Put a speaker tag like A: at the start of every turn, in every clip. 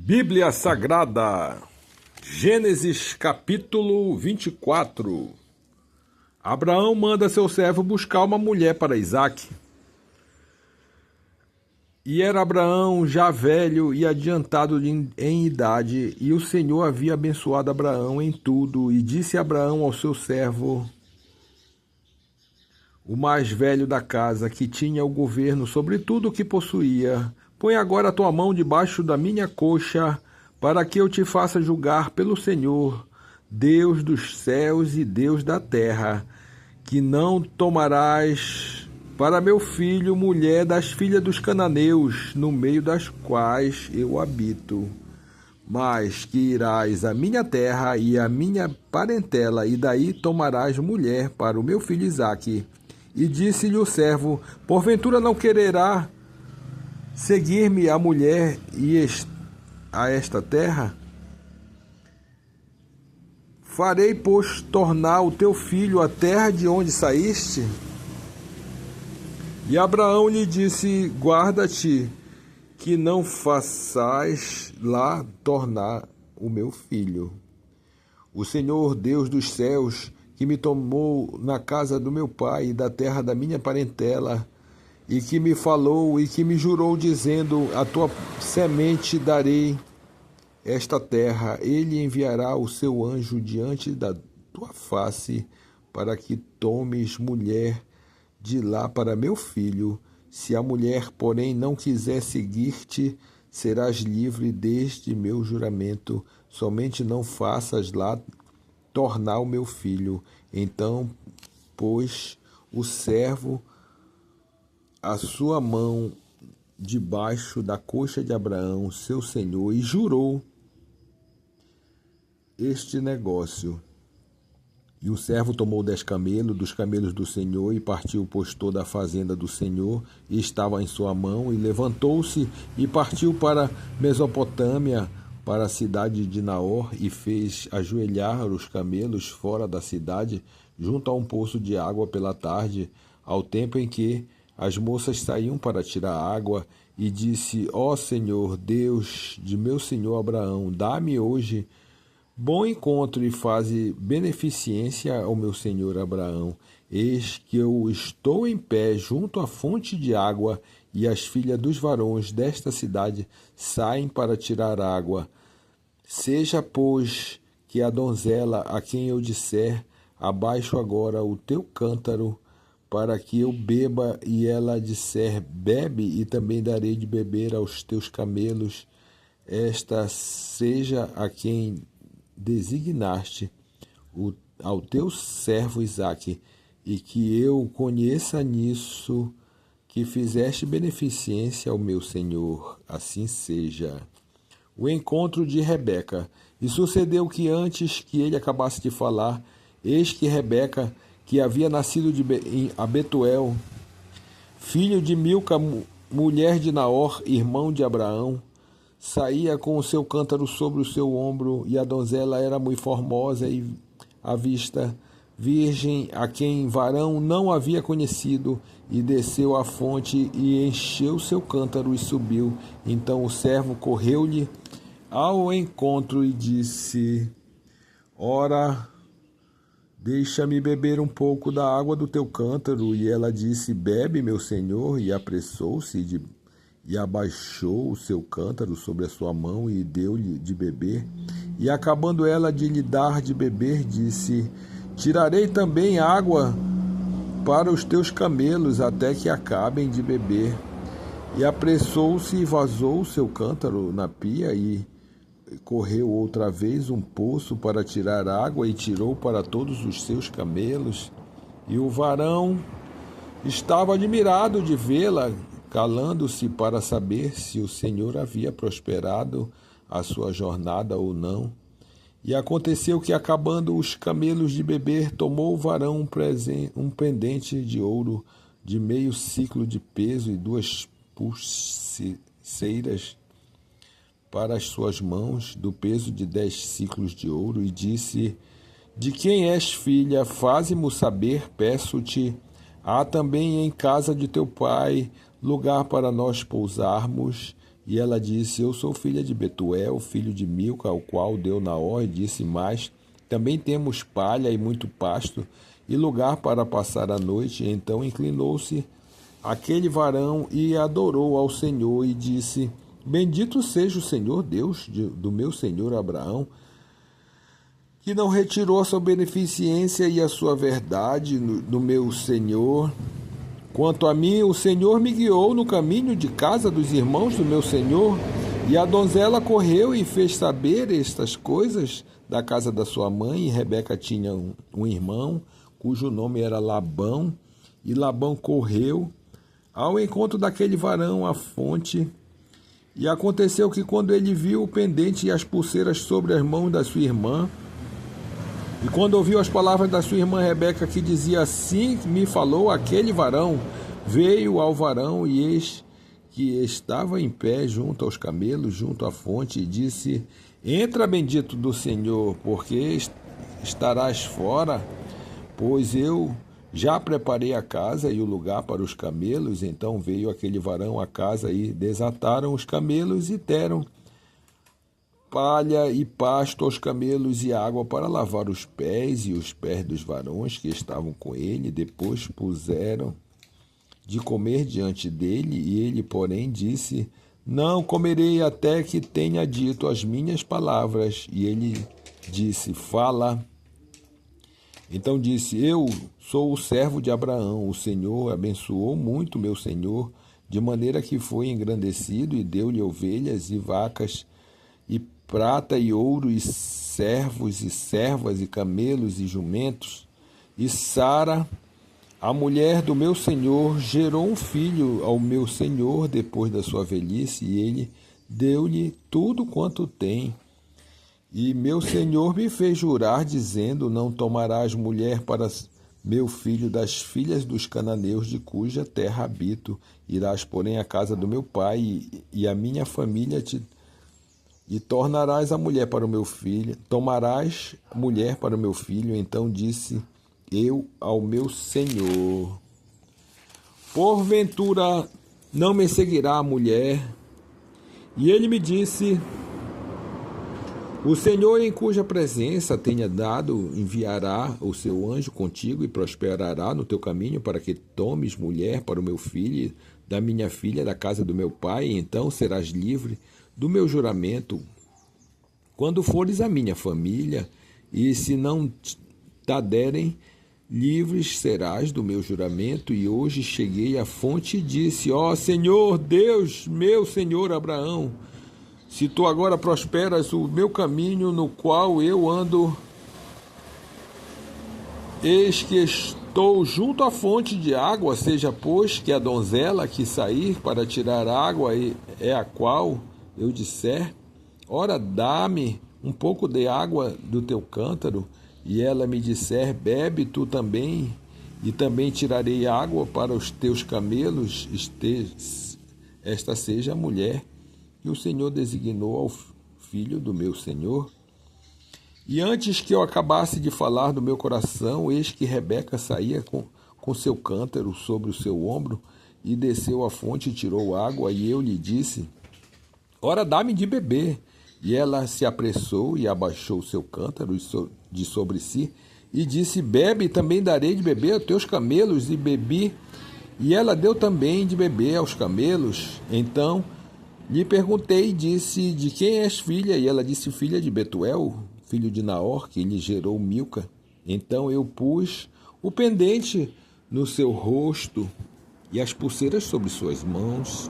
A: Bíblia Sagrada, Gênesis capítulo 24. Abraão manda seu servo buscar uma mulher para Isaque. E era Abraão já velho e adiantado em idade, e o Senhor havia abençoado Abraão em tudo, e disse Abraão ao seu servo, o mais velho da casa, que tinha o governo sobre tudo o que possuía: põe agora a tua mão debaixo da minha coxa, para que eu te faça julgar pelo Senhor, Deus dos céus e Deus da terra, que não tomarás para meu filho mulher das filhas dos cananeus, no meio das quais eu habito, mas que irás à minha terra e à minha parentela, e daí tomarás mulher para o meu filho Isaque. E disse-lhe o servo: porventura não quererá seguir-me a mulher e a esta terra? Farei, pois, tornar o teu filho a terra de onde saíste? E Abraão lhe disse: guarda-te, que não façais lá tornar o meu filho. O Senhor Deus dos céus, que me tomou na casa do meu pai e da terra da minha parentela, e que me falou e que me jurou, dizendo: a tua semente darei esta terra, ele enviará o seu anjo diante da tua face, para que tomes mulher de lá para meu filho. Se a mulher, porém, não quiser seguir-te, serás livre desde meu juramento, somente não faças lá tornar o meu filho. Então, pôs o servo a sua mão debaixo da coxa de Abraão, seu senhor, e jurou este negócio. E o servo tomou 10 camelos, dos camelos do Senhor, e partiu, pois toda a fazenda do Senhor e estava em sua mão, e levantou-se e partiu para Mesopotâmia, para a cidade de Naor, e fez ajoelhar os camelos fora da cidade, junto a um poço de água pela tarde, ao tempo em que as moças saíam para tirar água, e disse: ó Senhor, Deus de meu senhor Abraão, dá-me hoje bom encontro e faze beneficência ao meu senhor Abraão. Eis que eu estou em pé junto à fonte de água, e as filhas dos varões desta cidade saem para tirar água. Seja, pois, que a donzela a quem eu disser: abaixo agora o teu cântaro, para que eu beba, e ela disser: bebe, e também darei de beber aos teus camelos, esta seja a quem designaste ao teu servo Isaque, e que eu conheça nisso que fizeste beneficência ao meu senhor. Assim seja. O encontro de Rebeca. E sucedeu que antes que ele acabasse de falar, eis que Rebeca, que havia nascido a Betuel, filho de Milca, mulher de Naor, irmão de Abraão, saía com o seu cântaro sobre o seu ombro, e a donzela era muito formosa e à vista, virgem, a quem varão não havia conhecido, e desceu à fonte e encheu seu cântaro e subiu. Então o servo correu-lhe ao encontro e disse: ora, deixa-me beber um pouco da água do teu cântaro. E ela disse: bebe, meu senhor. E apressou-se e abaixou o seu cântaro sobre a sua mão e deu-lhe de beber. E acabando ela de lhe dar de beber, disse: tirarei também água para os teus camelos, até que acabem de beber. E apressou-se e vazou o seu cântaro na pia, e correu outra vez um poço para tirar água, e tirou para todos os seus camelos. E o varão estava admirado de vê-la, calando-se para saber se o Senhor havia prosperado a sua jornada ou não. E aconteceu que, acabando os camelos de beber, tomou o varão um pendente de ouro de meio siclo de peso, e 2 pulseiras para as suas mãos, do peso de 10 siclos de ouro, e disse: de quem és filha? Faze-mo saber, peço-te. Há também em casa de teu pai lugar para nós pousarmos? E ela disse: eu sou filha de Betuel, filho de Milca, ao qual deu Naor, e disse mais: também temos palha e muito pasto, e lugar para passar a noite. Então inclinou-se aquele varão e adorou ao Senhor, e disse: bendito seja o Senhor Deus do meu senhor Abraão, que não retirou a sua beneficência e a sua verdade do meu senhor. Quanto a mim, o Senhor me guiou no caminho de casa dos irmãos do meu senhor, e a donzela correu e fez saber estas coisas da casa da sua mãe. E Rebeca tinha um irmão, cujo nome era Labão, e Labão correu ao encontro daquele varão à fonte. E aconteceu que, quando ele viu o pendente e as pulseiras sobre as mãos da sua irmã, e quando ouviu as palavras da sua irmã Rebeca, que dizia: assim me falou aquele varão, veio ao varão, e eis que estava em pé junto aos camelos, junto à fonte, e disse: entra, bendito do Senhor, porque estarás fora, pois eu já preparei a casa e o lugar para os camelos. Então veio aquele varão à casa, e desataram os camelos, e deram palha e pasto aos camelos e água para lavar os pés e os pés dos varões que estavam com ele. Depois puseram de comer diante dele, e ele, porém, disse: não comerei até que tenha dito as minhas palavras. E ele disse: fala. Então disse: eu sou o servo de Abraão. O Senhor abençoou muito meu senhor, de maneira que foi engrandecido, e deu-lhe ovelhas e vacas, e prata e ouro, e servos e servas, e camelos e jumentos. E Sara, a mulher do meu senhor, gerou um filho ao meu senhor depois da sua velhice, e ele deu-lhe tudo quanto tem. E meu senhor me fez jurar, dizendo: não tomarás mulher para meu filho das filhas dos cananeus, de cuja terra habito. Irás, porém, à casa do meu pai, e a minha família e tornarás a mulher para o meu filho, tomarás mulher para o meu filho. Então disse eu ao meu senhor: porventura não me seguirá a mulher? E ele me disse: o Senhor, em cuja presença tenha dado, enviará o seu anjo contigo, e prosperará no teu caminho, para que tomes mulher para o meu filho, da minha filha, da casa do meu pai. E então serás livre do meu juramento quando fores a minha família, e se não te derem, livres serás do meu juramento. E hoje cheguei à fonte e disse: ó Senhor Deus, meu senhor Abraão, se tu agora prosperas o meu caminho no qual eu ando, eis que estou junto à fonte de água, seja, pois, que a donzela que sair para tirar água é a qual eu disser: ora, dá-me um pouco de água do teu cântaro, e ela me disser: bebe tu também, e também tirarei água para os teus camelos, esta seja a mulher que o Senhor designou ao filho do meu senhor. E antes que eu acabasse de falar do meu coração, eis que Rebeca saía com seu cântaro sobre o seu ombro, e desceu à fonte e tirou água. E eu lhe disse: ora, dá-me de beber. E ela se apressou e abaixou o seu cântaro de sobre si, e disse: bebe, e também darei de beber aos teus camelos. E bebi, e ela deu também de beber aos camelos. Então lhe perguntei e disse: de quem és filha? E ela disse: filha de Betuel, filho de Naor, que lhe gerou Milca. Então eu pus o pendente no seu rosto e as pulseiras sobre suas mãos.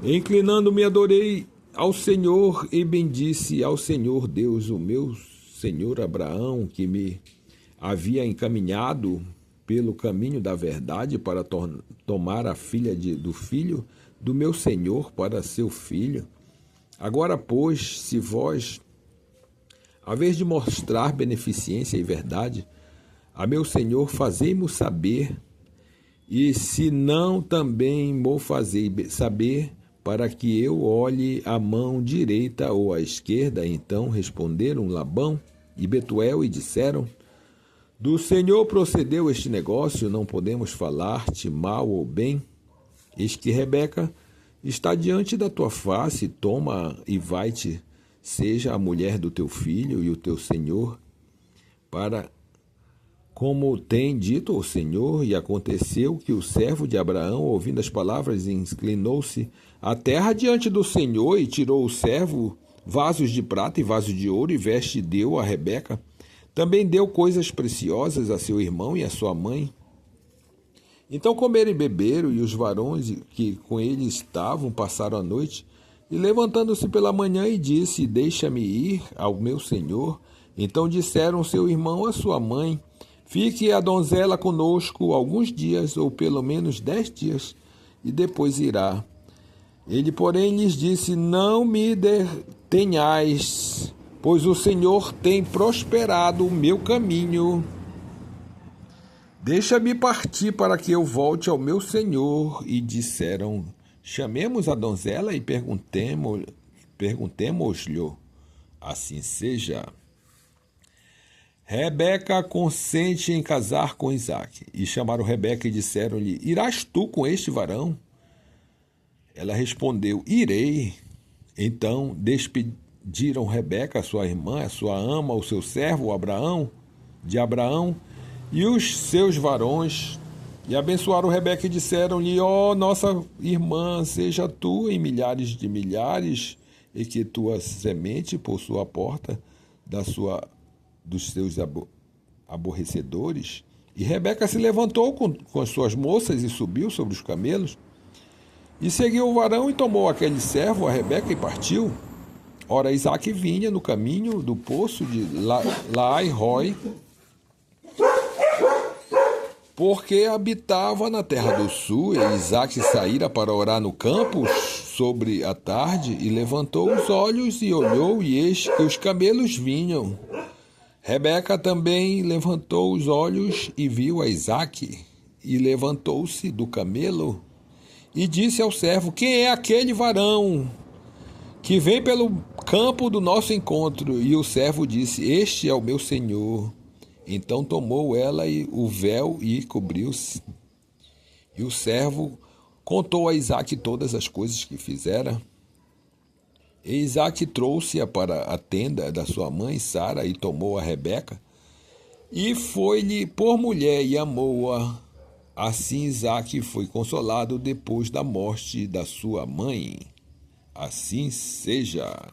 A: Inclinando-me, adorei ao Senhor e bendisse ao Senhor Deus, o meu senhor Abraão, que me havia encaminhado pelo caminho da verdade para tomar a filha do filho do meu senhor para seu filho. Agora, pois, se vós, a vez de mostrar beneficência e verdade a meu senhor, fazei-mo saber, e se não, também mo fazei saber, para que eu olhe a mão direita ou à esquerda. Então responderam Labão e Betuel e disseram: do Senhor procedeu este negócio, não podemos falar-te mal ou bem. Eis que Rebeca está diante da tua face, toma e vai-te, seja a mulher do teu filho e o teu senhor, para como tem dito o Senhor. E aconteceu que o servo de Abraão, ouvindo as palavras, inclinou-se à terra diante do Senhor, e tirou o servo vasos de prata e vasos de ouro, e veste deu a Rebeca. Também deu coisas preciosas a seu irmão e a sua mãe. Então comeram e beberam, e os varões que com ele estavam passaram a noite. E levantando-se pela manhã, e disse: Deixa-me ir ao meu senhor. Então disseram seu irmão a sua mãe: Fique a donzela conosco alguns dias, ou pelo menos 10 dias, e depois irá. Ele, porém, lhes disse: Não me detenhais, pois o Senhor tem prosperado o meu caminho. Deixa-me partir para que eu volte ao meu senhor. E disseram: Chamemos a donzela e perguntemos-lhe. Assim seja. Rebeca consente em casar com Isaque. E chamaram Rebeca e disseram-lhe: Irás tu com este varão? Ela respondeu: Irei. Então despediram Rebeca, sua irmã, a sua ama, o seu servo de Abraão, e os seus varões, e abençoaram Rebeca e disseram-lhe: Ó nossa irmã, seja tu em milhares de milhares, e que tua semente possua a porta dos seus aborrecedores. E Rebeca se levantou com as suas moças e subiu sobre os camelos, e seguiu o varão, e tomou aquele servo, a Rebeca, e partiu. Ora, Isaque vinha no caminho do poço de Laai-Roi, porque habitava na terra do sul. E Isaque saíra para orar no campo sobre a tarde, e levantou os olhos e olhou, e eis que os camelos vinham. Rebeca também levantou os olhos e viu a Isaque, e levantou-se do camelo e disse ao servo: Quem é aquele varão que vem pelo campo do nosso encontro? E o servo disse: Este é o meu senhor. Então tomou ela o véu e cobriu-se. E o servo contou a Isaque todas as coisas que fizera. E Isaque trouxe-a para a tenda da sua mãe Sara, e tomou a Rebeca, e foi-lhe por mulher, e amou-a. Assim Isaque foi consolado depois da morte da sua mãe. Assim seja.